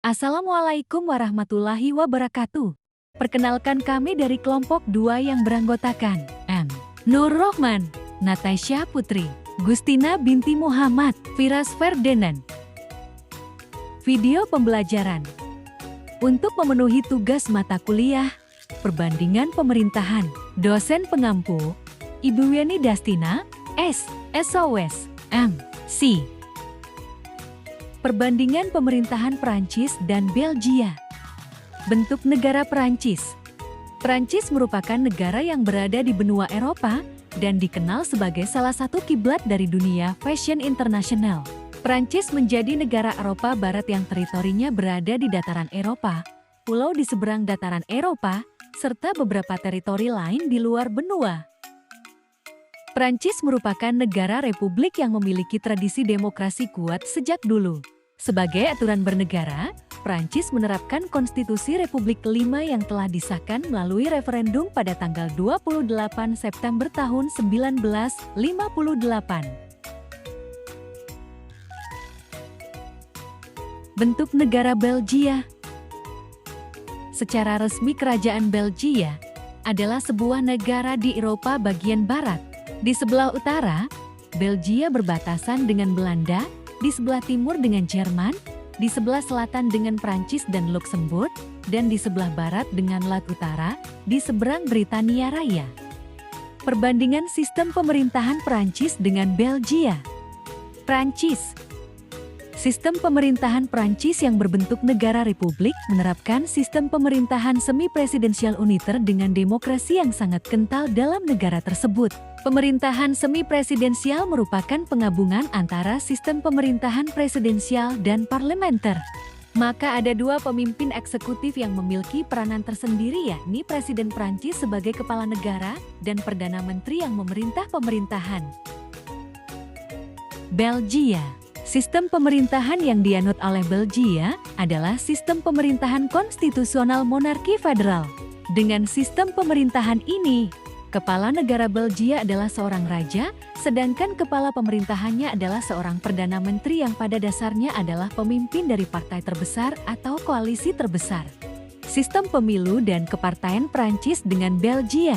Assalamualaikum warahmatullahi wabarakatuh. Perkenalkan kami dari kelompok 2 yang beranggotakan M. Nur Rohman, Natasha Putri, Gustina binti Muhammad, Firas Ferdinand. Video pembelajaran. Untuk memenuhi tugas mata kuliah, Perbandingan Pemerintahan, dosen pengampu, Ibu Yeni Dastina, S. SOS, M. C. Perbandingan pemerintahan Prancis dan Belgia. Bentuk negara Prancis. Prancis merupakan negara yang berada di benua Eropa dan dikenal sebagai salah satu kiblat dari dunia fashion internasional. Prancis menjadi negara Eropa Barat yang teritorinya berada di dataran Eropa, pulau di seberang dataran Eropa, serta beberapa teritori lain di luar benua. Prancis merupakan negara republik yang memiliki tradisi demokrasi kuat sejak dulu. Sebagai aturan bernegara, Prancis menerapkan Konstitusi Republik kelima yang telah disahkan melalui referendum pada tanggal 28 September tahun 1958. Bentuk negara Belgia. Secara resmi Kerajaan Belgia adalah sebuah negara di Eropa bagian barat. Di sebelah utara, Belgia berbatasan dengan Belanda, di sebelah timur dengan Jerman, di sebelah selatan dengan Prancis dan Luxembourg, dan di sebelah barat dengan Laut Utara, di seberang Britania Raya. Perbandingan sistem pemerintahan Prancis dengan Belgia. Prancis. Sistem pemerintahan Prancis yang berbentuk negara republik menerapkan sistem pemerintahan semi-presidensial uniter dengan demokrasi yang sangat kental dalam negara tersebut. Pemerintahan semi-presidensial merupakan penggabungan antara sistem pemerintahan presidensial dan parlementer. Maka ada dua pemimpin eksekutif yang memiliki peranan tersendiri, yakni Presiden Prancis sebagai kepala negara dan Perdana Menteri yang memerintah pemerintahan. Belgia. Sistem pemerintahan yang dianut oleh Belgia adalah sistem pemerintahan konstitusional monarki federal. Dengan sistem pemerintahan ini, kepala negara Belgia adalah seorang raja, sedangkan kepala pemerintahannya adalah seorang perdana menteri yang pada dasarnya adalah pemimpin dari partai terbesar atau koalisi terbesar. Sistem pemilu dan kepartaian Prancis dengan Belgia.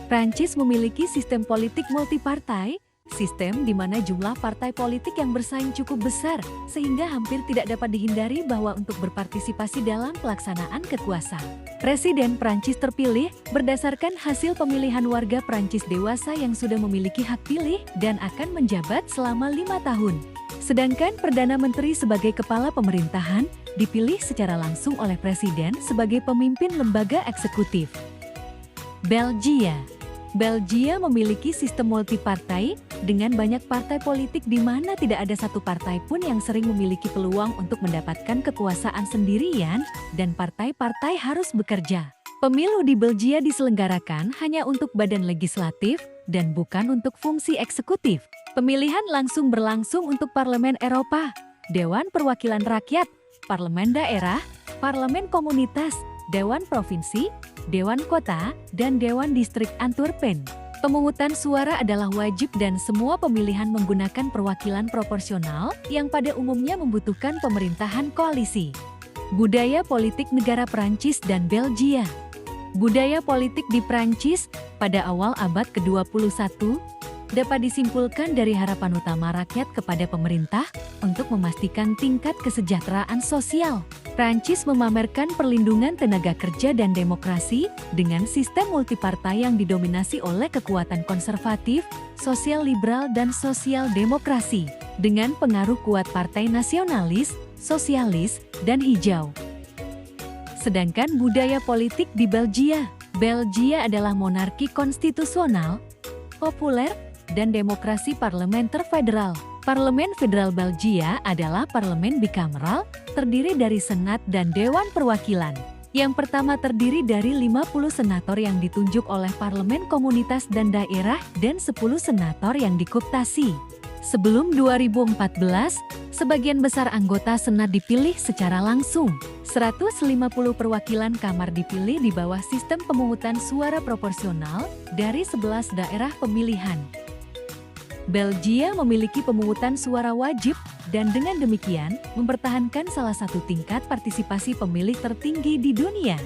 Prancis memiliki sistem politik multipartai, sistem di mana jumlah partai politik yang bersaing cukup besar, sehingga hampir tidak dapat dihindari bahwa untuk berpartisipasi dalam pelaksanaan kekuasaan, Presiden Prancis terpilih berdasarkan hasil pemilihan warga Prancis dewasa yang sudah memiliki hak pilih dan akan menjabat selama 5 tahun. Sedangkan Perdana Menteri sebagai kepala pemerintahan dipilih secara langsung oleh Presiden sebagai pemimpin lembaga eksekutif. Belgia. Belgia memiliki sistem multipartai dengan banyak partai politik di mana tidak ada satu partai pun yang sering memiliki peluang untuk mendapatkan kekuasaan sendirian dan partai-partai harus bekerja. Pemilu di Belgia diselenggarakan hanya untuk badan legislatif dan bukan untuk fungsi eksekutif. Pemilihan langsung berlangsung untuk Parlemen Eropa, Dewan Perwakilan Rakyat, Parlemen Daerah, Parlemen Komunitas, Dewan Provinsi, Dewan Kota, dan Dewan Distrik Antwerpen. Pemungutan suara adalah wajib dan semua pemilihan menggunakan perwakilan proporsional yang pada umumnya membutuhkan pemerintahan koalisi. Budaya politik negara Prancis dan Belgia. Budaya politik di Prancis pada awal abad ke-21 dapat disimpulkan dari harapan utama rakyat kepada pemerintah untuk memastikan tingkat kesejahteraan sosial. Prancis memamerkan perlindungan tenaga kerja dan demokrasi dengan sistem multipartai yang didominasi oleh kekuatan konservatif, sosial liberal dan sosial demokrasi, dengan pengaruh kuat partai nasionalis, sosialis, dan hijau. Sedangkan budaya politik di Belgia. Belgia adalah monarki konstitusional, populer, dan demokrasi parlementer federal. Parlemen Federal Belgia adalah parlemen bikameral, terdiri dari Senat dan Dewan Perwakilan. Yang pertama terdiri dari 50 senator yang ditunjuk oleh Parlemen Komunitas dan Daerah dan 10 senator yang dikooptasi. Sebelum 2014, sebagian besar anggota Senat dipilih secara langsung. 150 perwakilan kamar dipilih di bawah sistem pemungutan suara proporsional dari 11 daerah pemilihan. Belgia memiliki pemungutan suara wajib Dan dengan demikian, mempertahankan salah satu tingkat partisipasi pemilih tertinggi di dunia.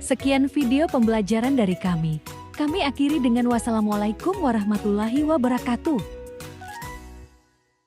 Sekian video pembelajaran dari kami. Kami akhiri dengan wassalamualaikum warahmatullahi wabarakatuh.